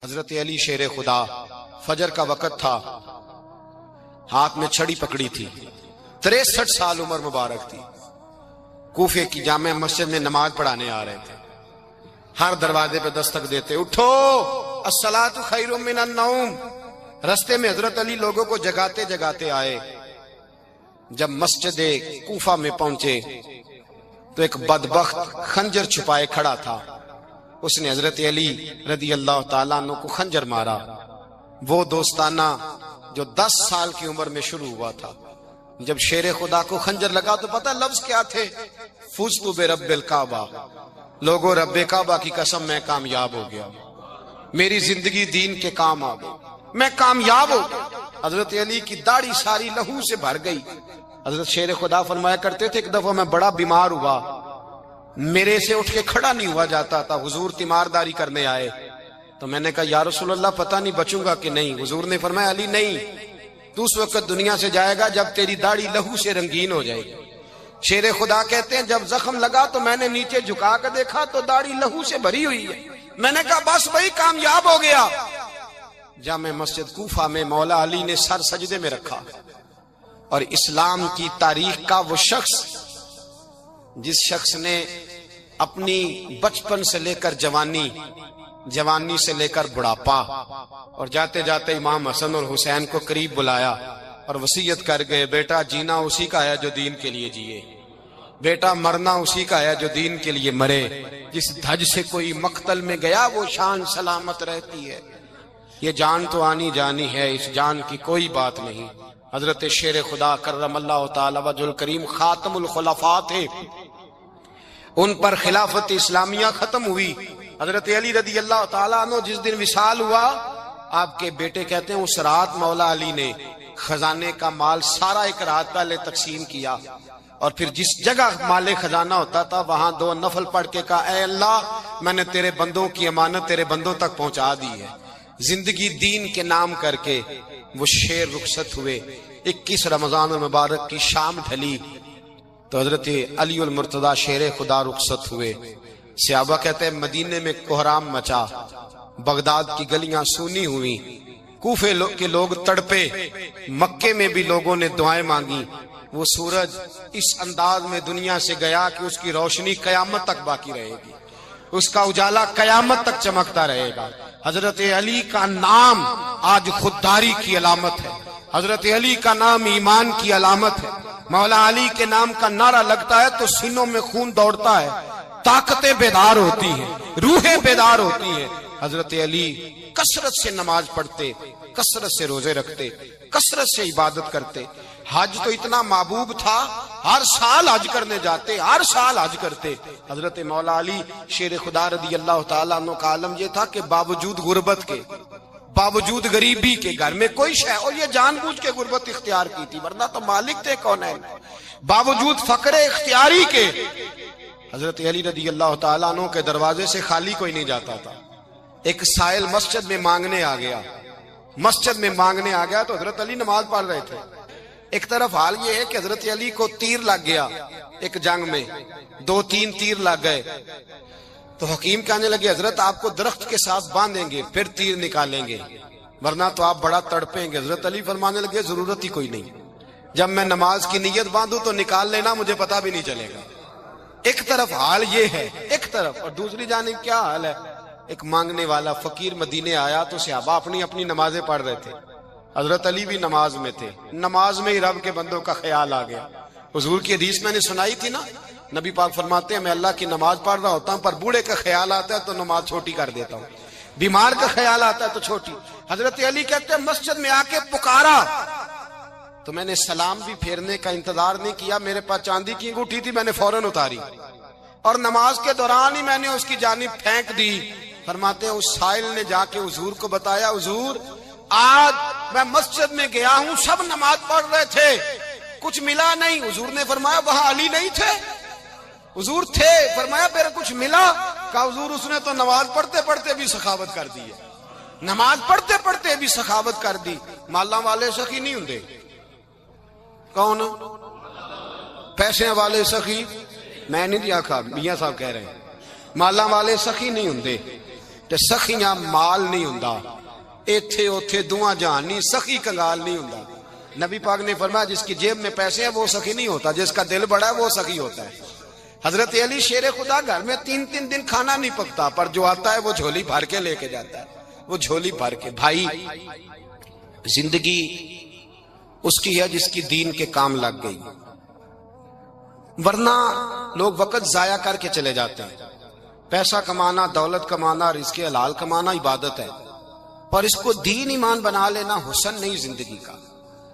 حضرت علی شیر خدا، فجر کا وقت تھا، ہاتھ میں چھڑی پکڑی تھی، 63 سال عمر مبارک تھی، کوفے کی جامع مسجد میں نماز پڑھانے آ رہے تھے۔ ہر دروازے پہ دستک دیتے، اٹھو الصلاۃ خیر من النوم۔ رستے میں حضرت علی لوگوں کو جگاتے جگاتے آئے۔ جب مسجد کوفہ میں پہنچے تو ایک بدبخت خنجر چھپائے کھڑا تھا، اس نے حضرت علی رضی اللہ تعالیٰ عنہ کو خنجر مارا۔ وہ دوستانہ جو 10 سال کی عمر میں شروع ہوا تھا، جب شیر خدا کو خنجر لگا تو پتہ لفظ کیا تھے؟ فزت برب الکعبہ، لوگوں رب کعبہ کی قسم میں کامیاب ہو گیا، میری زندگی دین کے کام آ گئی، میں کامیاب ہو گیا۔ حضرت علی کی داڑھی ساری لہو سے بھر گئی۔ حضرت شیر خدا فرمایا کرتے تھے، ایک دفعہ میں بڑا بیمار ہوا، میرے سے اٹھ کے کھڑا نہیں ہوا جاتا تھا، حضور تیمارداری کرنے آئے تو میں نے کہا یا رسول اللہ پتہ نہیں بچوں گا کہ نہیں۔ حضور نے فرمایا علی نہیں، تو اس وقت دنیا سے جائے گا جب تیری داڑھی لہو سے رنگین ہو جائے گی۔ شیر خدا کہتے ہیں جب زخم لگا تو میں نے نیچے جھکا کر دیکھا تو داڑھی لہو سے بھری ہوئی ہے، میں نے کہا بس وہی کامیاب ہو گیا۔ جامع مسجد کوفہ میں مولا علی نے سر سجدے میں رکھا، اور اسلام کی تاریخ کا وہ شخص جس شخص نے اپنی بچپن سے لے کر جوانی سے لے کر بڑھاپا، اور جاتے جاتے امام حسن اور حسین کو قریب بلایا اور وصیت کر گئے، بیٹا جینا اسی کا ہے جو دین کے لیے جیے، بیٹا مرنا اسی کا ہے جو دین کے لیے مرے، جس دھج سے کوئی مقتل میں گیا وہ شان سلامت رہتی ہے، یہ جان تو آنی جانی ہے، اس جان کی کوئی بات نہیں۔ حضرت شیر خدا کرم اللہ تعالی وجہ الکریم خاتم الخلفاء تھے، ان پر خلافت اسلامیہ ختم ہوئی۔ حضرت علی رضی اللہ تعالیٰ عنہ جس دن وصال ہوا، آپ کے بیٹے کہتے ہیں اس رات مولا علی نے خزانے کا مال سارا ایک رات پہلے تقسیم کیا، اور پھر جس جگہ مال خزانہ ہوتا تھا وہاں 2 نفل پڑھ کے کہا اے اللہ میں نے تیرے بندوں کی امانت تیرے بندوں تک پہنچا دی ہے۔ زندگی دین کے نام کر کے وہ شیر رخصت ہوئے۔ 21 رمضان المبارک کی شام ڈھلی تو حضرت علی المرتضی شیر خدا رخصت ہوئے۔ صحابہ کہتے ہیں مدینے میں کوہرام مچا، بغداد کی گلیاں سونی ہوئی، کوفے کے لوگ تڑپے، مکے میں بھی لوگوں نے دعائیں مانگی۔ وہ سورج اس انداز میں دنیا سے گیا کہ اس کی روشنی قیامت تک باقی رہے گی، اس کا اجالا قیامت تک چمکتا رہے گا۔ حضرت علی کا نام آج خودداری کی علامت ہے، حضرت علی کا نام ایمان کی علامت ہے۔ مولا علی کے نام کا نعرہ لگتا ہے تو سینوں میں خون دوڑتا ہے، طاقتیں بیدار ہوتی ہیں، روحیں بیدار ہوتی ہیں۔ حضرت علی کثرت سے نماز پڑھتے، کثرت سے روزے رکھتے، کثرت سے عبادت کرتے۔ حج تو اتنا محبوب تھا، ہر سال حج کرنے جاتے، ہر سال حج کرتے۔ حضرت مولا علی شیر خدا رضی اللہ تعالیٰ عنہ کا عالم یہ تھا کہ باوجود غربت کے، باوجود غریبی کے، گھر میں کوئی شے، اور یہ جان بوجھ کے غربت اختیار کی تھی ورنہ تو مالک تھے کونین، باوجود فقر اختیاری کے حضرت علی رضی اللہ تعالیٰ عنہ کے دروازے سے خالی کوئی نہیں جاتا تھا۔ ایک سائل مسجد میں مانگنے آ گیا تو حضرت علی نماز پڑھ رہے تھے۔ ایک طرف حال یہ ہے کہ حضرت علی کو تیر لگ گیا، ایک جنگ میں 2-3 تیر لگ گئے تو حکیم کہنے لگے حضرت آپ کو درخت کے ساتھ باندھیں گے پھر تیر نکالیں گے ورنہ تو آپ بڑا تڑپیں گے۔ حضرت علی فرمانے لگے ضرورت ہی کوئی نہیں، جب میں نماز کی نیت باندھوں تو نکال لینا، مجھے پتا بھی نہیں چلے گا۔ ایک طرف حال یہ ہے، ایک طرف، اور دوسری جانب کیا حال ہے؟ ایک مانگنے والا فقیر مدینے آیا تو صحابہ اپنی اپنی نمازیں پڑھ رہے تھے، حضرت علی بھی نماز میں تھے۔ نماز میں ہی رب کے بندوں کا خیال آ گیا۔ حضور کی حدیث میں نے سنائی تھی نا، نبی پاک فرماتے ہیں میں اللہ کی نماز پڑھ رہا ہوتا ہوں پر بوڑھے کا خیال آتا ہے تو نماز چھوٹی کر دیتا ہوں، بیمار کا خیال آتا ہے تو چھوٹی۔ حضرت علی کہتے ہیں مسجد میں آ کے پکارا تو میں نے سلام بھی پھیرنے کا انتظار نہیں کیا، میرے پاس چاندی کی انگوٹھی تھی، میں نے فوراً اتاری اور نماز کے دوران ہی میں نے اس کی جانب پھینک دی۔ فرماتے ہیں اس سائل نے جا کے حضور کو بتایا حضور آج میں مسجد میں گیا ہوں، سب نماز پڑھ رہے تھے، کچھ ملا نہیں۔ حضور نے فرمایا وہاں علی نہیں تھے؟ حضور تھے۔ فرمایا پھر کچھ ملا؟ کہا حضور اس نے تو نماز پڑھتے پڑھتے بھی سخاوت کر دی ہے، نماز پڑھتے پڑھتے بھی سخاوت کر دی۔ مالاں والے سخی نہیں ہوندے، کون؟ پیسے والے سخی میں نہیں دیا، میاں صاحب کہہ رہے ہیں مالاں والے سخی نہیں ہوندے، تے سخیاں مال نہیں ہوندا، ایتھے اوتھے دعا جہان نہیں، سخی کنگال نہیں ہوندا۔ نبی پاک نے فرمایا جس کی جیب میں پیسے ہیں وہ سخی نہیں ہوتا، جس کا دل بڑا ہے وہ سخی ہوتا ہے۔ حضرت علی شیر خدا گھر میں 3 دن کھانا نہیں پکتا، پر جو آتا ہے وہ جھولی بھر کے لے کے جاتا ہے، وہ جھولی بھر کے۔ بھائی زندگی اس کی ہے جس کی دین کے کام لگ گئی، ورنہ لوگ وقت ضائع کر کے چلے جاتے ہیں۔ پیسہ کمانا، دولت کمانا، رزق حلال کمانا عبادت ہے، پر اس کو دین ایمان بنا لینا حسن نہیں زندگی کا۔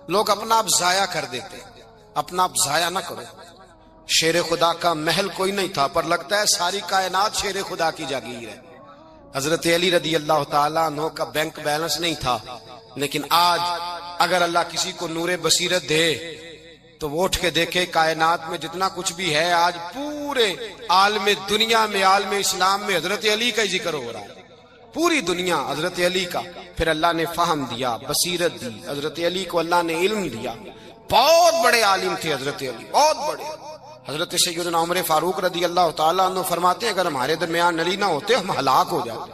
لوگ اپنا آپ ضائع کر دیتے، اپنا آپ ضائع نہ کرو۔ شیر خدا کا محل کوئی نہیں تھا، پر لگتا ہے ساری کائنات شیر خدا کی جاگیر ہے۔ حضرت علی رضی اللہ تعالیٰ عنہ کا بینک بیلنس نہیں تھا، لیکن آج اگر اللہ کسی کو نور بصیرت دے تو وہ اٹھ کے دیکھے کائنات میں جتنا کچھ بھی ہے، آج پورے عالم دنیا میں، عالم اسلام میں حضرت علی کا ہی ذکر ہو رہا ہے، پوری دنیا حضرت علی کا۔ پھر اللہ نے فہم دیا، بصیرت دی، حضرت علی کو اللہ نے علم دیا۔ بہت بڑے عالم تھے حضرت علی، بہت بڑے۔ حضرت سیدنا عمر فاروق رضی اللہ تعالیٰ عنہ فرماتے ہیں اگر ہمارے درمیان علی نہ ہوتے ہم ہلاک ہو جاتے،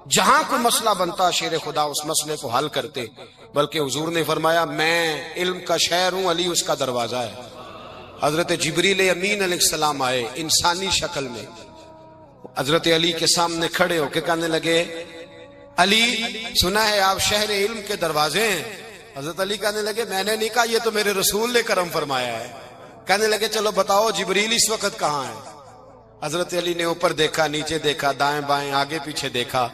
جہاں کوئی مسئلہ بنتا شیر خدا اس مسئلے کو حل کرتے۔ بلکہ حضور نے فرمایا میں علم کا شہر ہوں، علی اس کا دروازہ ہے۔ حضرت جبریل امین علیہ السلام آئے انسانی شکل میں، حضرت علی کے سامنے کھڑے ہو کے کہنے لگے علی سنا ہے آپ شہر علم کے دروازے ہیں۔ حضرت علی کہنے لگے میں نے نہیں کہا، یہ تو میرے رسول نے کرم فرمایا ہے۔ کہنے لگے چلو بتاؤ جبریل اس وقت کہاں ہے؟ حضرت علی نے اوپر دیکھا، نیچے دیکھا، دائیں بائیں، آگے پیچھے دیکھا۔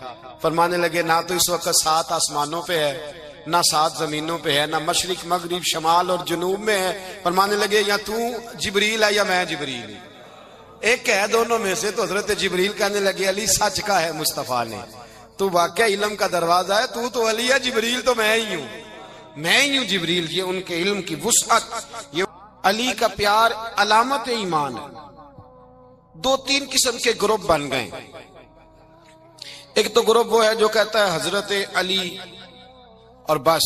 فرمانے لگے نہ تو اس وقت 7 آسمانوں پہ ہے، نہ 7 زمینوں پہ ہے، نہ مشرق مغرب شمال اور جنوب میں ہے۔ فرمانے لگے یا تو جبریل ہے یا میں جبریل ہوں، ایک ہے دونوں میں سے۔ تو حضرت جبریل کہنے لگے علی سچ کا ہے مصطفیٰ نے، تو واقعہ علم کا دروازہ ہے، تو علی ہے، جبریل تو میں ہی ہوں، میں ہی ہوں جبریل۔ یہ ان کے علم کی وسعت، یہ علی کا پیار علامت ایمان ہے۔ 2-3 قسم کے گروپ بن گئے۔ ایک تو گروپ وہ ہے جو کہتا ہے حضرت علی اور بس،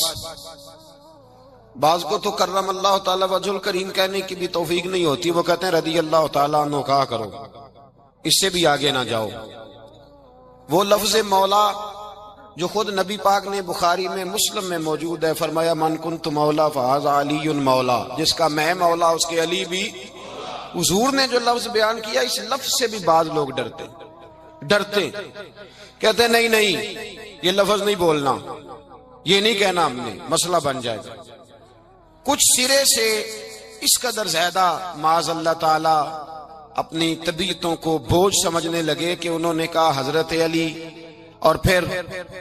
بعض کو تو کرم اللہ تعالی وجہ الکریم کہنے کی بھی توفیق نہیں ہوتی، وہ کہتے ہیں رضی اللہ تعالیٰ عنہ کہا کرو، اس سے بھی آگے نہ جاؤ۔ وہ لفظ مولا جو خود نبی پاک نے بخاری میں مسلم میں موجود ہے، فرمایا من کنت مولا فہذا علی مولا، جس کا میں مولا اس کے علی بھی۔ حضور نے جو لفظ بیان کیا اس لفظ سے بھی بعض لوگ ڈرتے کہتے ہیں نہیں یہ لفظ نہیں بولنا، یہ نہیں کہنا، ہم نے مسئلہ بن جائے گا۔ کچھ سرے سے اس قدر زیادہ معاذ اللہ تعالی اپنی طبیعتوں کو بوجھ سمجھنے لگے کہ انہوں نے کہا حضرت علی، اور پھر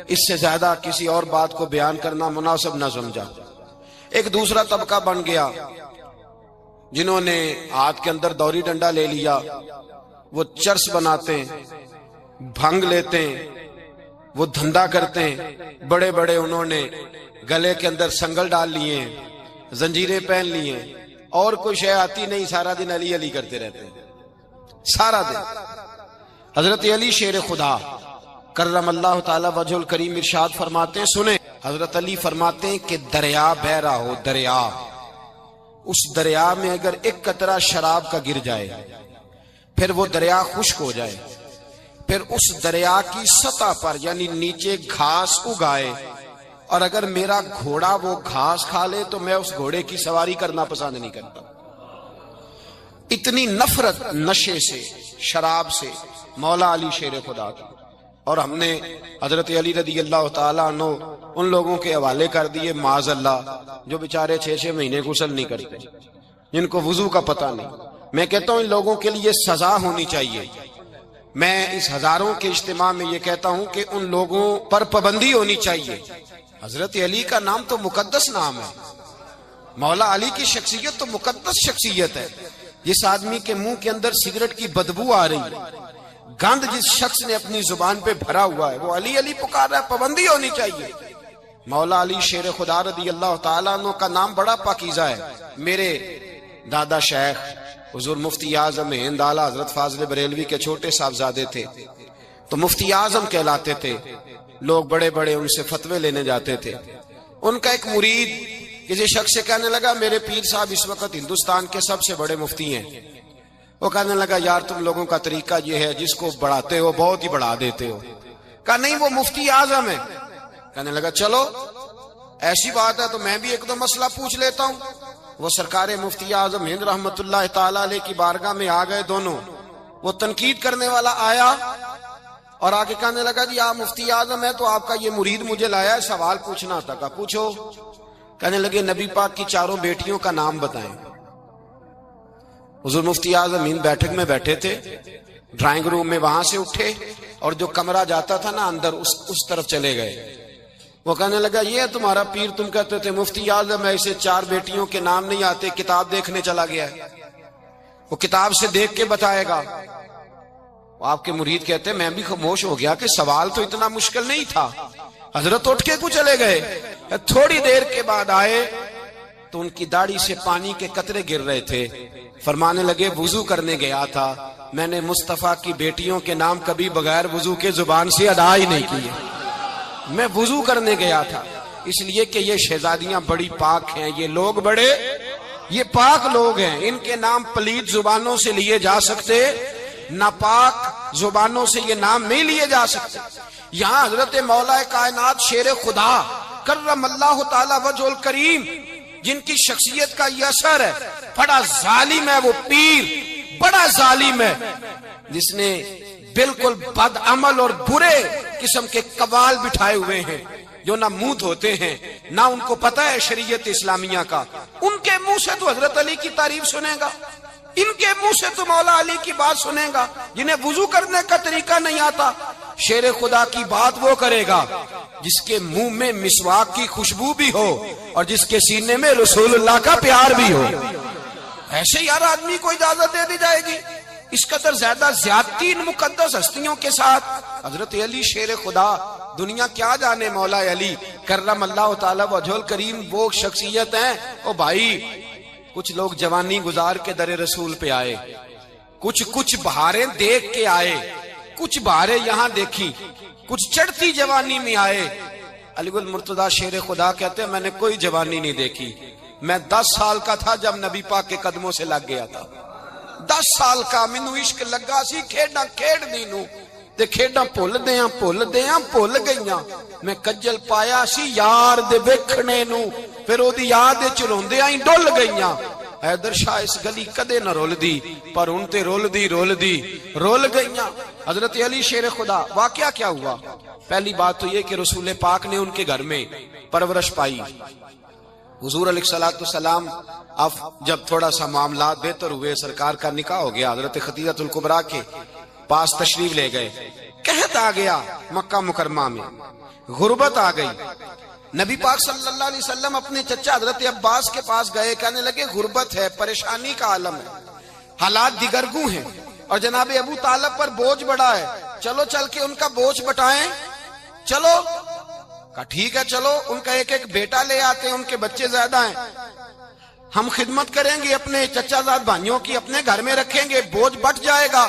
اس سے زیادہ کسی اور بات کو بیان کرنا مناسب نہ سمجھا۔ ایک دوسرا طبقہ بن گیا جنہوں نے ہاتھ کے اندر دوری ڈنڈا لے لیا، وہ چرس بناتے ہیں، بھنگ لیتے ہیں، وہ دھندا کرتے ہیں، بڑے بڑے انہوں نے گلے کے اندر سنگل ڈال لیے ہیں، زنجیریں پہن لی ہیں، اور کوئی شے آتی نہیں، سارا دن علی علی کرتے رہتے ہیں سارا دن۔ حضرت علی شیر خدا کرم اللہ تعالی وجہ الکریم ارشاد فرماتے ہیں، سنیں حضرت علی فرماتے ہیں کہ دریا بہ رہا ہو، دریا، اس دریا میں اگر ایک قطرہ شراب کا گر جائے پھر وہ دریا خشک ہو جائے، پھر اس دریا کی سطح پر یعنی نیچے گھاس اگائے، اور اگر میرا گھوڑا وہ گھاس کھا لے تو میں اس گھوڑے کی سواری کرنا پسند نہیں کرتا۔ اتنی نفرت نشے سے، شراب سے مولا علی شیر خدا کی۔ اور ہم نے حضرت علی رضی اللہ تعالیٰ عنہ ان لوگوں کے حوالے کر دیے معاذ اللہ جو بیچارے 6 مہینے غسل نہیں کرتے، جن کو وضو کا پتہ نہیں۔ میں کہتا ہوں ان لوگوں کے لیے سزا ہونی چاہیے۔ میں اس ہزاروں کے اجتماع میں یہ کہتا ہوں کہ ان لوگوں پر پابندی ہونی چاہیے۔ حضرت علی کا نام تو مقدس نام ہے، مولا علی کی شخصیت تو مقدس شخصیت ہے۔ جس آدمی کے منہ کے اندر سگریٹ کی بدبو آ رہی ہے، گند جس شخص نے اپنی زبان پہ بھرا ہوا ہے، وہ علی علی پکار رہا ہے، پابندی ہونی چاہیے۔ مولا علی شیر خدا رضی اللہ تعالیٰ عنہ کا نام بڑا پاکیزہ ہے۔ میرے دادا شیخ حضور مفتی اعظم ہند اعلیٰ حضرت فاضل بریلوی کے چھوٹے صاحبزادے تھے، تو مفتی اعظم کہلاتے تھے، لوگ بڑے بڑے ان سے فتوے لینے جاتے تھے۔ ان کا ایک مرید کسی شخص سے کہنے لگا میرے پیر صاحب اس وقت ہندوستان کے سب سے بڑے مفتی ہیں۔ وہ کہنے لگا یار تم لوگوں کا طریقہ یہ ہے، جس کو بڑھاتے ہو بہت ہی بڑھا دیتے ہو۔ کہا نہیں وہ مفتی اعظم ہے. کہنے لگا چلو ایسی بات ہے تو میں بھی ایک دو مسئلہ پوچھ لیتا ہوں. وہ سرکار مفتی اعظم ہند رحمت اللہ تعالی علیہ کی بارگاہ میں آ گئے دونوں. وہ تنقید کرنے والا آیا اور آگے کہنے لگا جی آپ مفتی اعظم ہے تو آپ کا یہ مرید مجھے لایا ہے, سوال پوچھنا تھا. کہا پوچھو. کہنے لگے نبی پاک کی چاروں بیٹیوں کا نام بتائیں. حضور مفتی اعظم ہند بیٹھک میں بیٹھے تھے, ڈرائنگ روم میں وہاں سے اٹھے اور جو کمرہ جاتا تھا نا اندر اس طرف چلے گئے. وہ کہنے لگا یہ ہے تمہارا پیر, تم کہتے تھے مفتی اعظم ہے, اسے 4 بیٹیوں کے نام نہیں آتے, کتاب دیکھنے چلا گیا ہے, وہ کتاب سے دیکھ کے بتائے گا. آپ کے مرید کہتے میں بھی خاموش ہو گیا کہ سوال تو اتنا مشکل نہیں تھا. حضرت اٹھ کے کو چلے گئے. تھوڑی دیر کے بعد آئے تو ان کی داڑھی سے پانی کے قطرے گر رہے تھے. فرمانے لگے وضو کرنے گیا تھا, میں نے مصطفیٰ کی بیٹیوں کے نام کبھی بغیر وضو کے زبان سے ادا ہی نہیں کیے. میں وضو کرنے گیا تھا اس لیے کہ یہ شہزادیاں بڑی پاک ہیں, یہ لوگ بڑے یہ پاک لوگ ہیں, ان کے نام پلید زبانوں سے لیے جا سکتے, ناپاک زبانوں سے یہ نام نہیں لیے جا سکتے. یہاں حضرت مولا کائنات شیر خدا کرم اللہ تعالی وجہ الکریم جن کی شخصیت کا یہ اثر ہے, بڑا ظالم ہے وہ پیر, بڑا ظالم ہے جس نے بالکل بد عمل اور برے قسم کے قوال بٹھائے ہوئے ہیں جو نہ منہ دھوتے ہیں نہ ان کو پتہ ہے شریعت اسلامیہ کا. ان کے منہ سے تو حضرت علی کی تعریف سنے گا, ان کے منہ سے تو مولا علی کی بات سنے گا, جنہیں وضو کرنے کا طریقہ نہیں آتا. شیر خدا کی بات وہ کرے گا جس کے منہ میں مسواک کی خوشبو بھی ہو اور جس کے سینے میں رسول اللہ کا پیار بھی ہو. ایسے یار آدمی کو اجازت دے دی جائے گی؟ اس قدر زیادہ زیادتی ان مقدس ہستیوں کے ساتھ. حضرت علی شیر خدا, دنیا کیا جانے مولا علی کرم اللہ تعالی وجہ الکریم وہ شخصیت ہیں. او بھائی کچھ لوگ جوانی گزار کے در رسول پہ آئے, کچھ بہاریں دیکھ کے آئے, کچھ بہاریں یہاں دیکھی, کچھ چڑھتی جوانی میں آئے. علی گل مرتضیٰ شیر خدا کہتے ہیں میں نے کوئی جوانی نہیں دیکھی, میں 10 سال کا تھا جب نبی پاک کے قدموں سے لگ گیا تھا. 10 سال کا مینوں عشق لگا سی, کھیڈاں کھیڈ دی نو تے کھیڈاں بھول گئیاں. میں کجل پایا سی یار دے ویکھنے نو, پھر او دی یاد وچ روندیاں ہی ڈل گئیاں. حیدر شاہ اس گلی کدے نہ رول دی پر ان تے رول گئیاں. حضرت علی شیر خدا واقعہ کیا ہوا؟ پہلی بات تو یہ کہ رسول پاک نے ان کے گھر میں پرورش پائی. حضور علیہ السلام اب جب تھوڑا سا معاملات بہتر ہوئے, سرکار کا نکاح ہو گیا, حضرت خدیجہ الکبریٰ کے پاس تشریف لے گئے. قحط آ گیا مکہ مکرمہ میں, غربت آ گئی. نبی پاک صلی اللہ علیہ وسلم اپنے چچا حضرت عباس کے پاس گئے, کہنے لگے غربت ہے, پریشانی کا عالم ہے, حالات دیگرگوں ہیں اور جناب ابو طالب پر بوجھ بڑا ہے, چلو چل کے ان کا بوجھ بٹائیں. چلو کہا ٹھیک ہے چلو, ان کا ایک بیٹا لے آتے ہیں, ان کے بچے زیادہ ہیں, ہم خدمت کریں گے اپنے چچا زاد بھائیوں کی, اپنے گھر میں رکھیں گے, بوجھ بٹ جائے گا.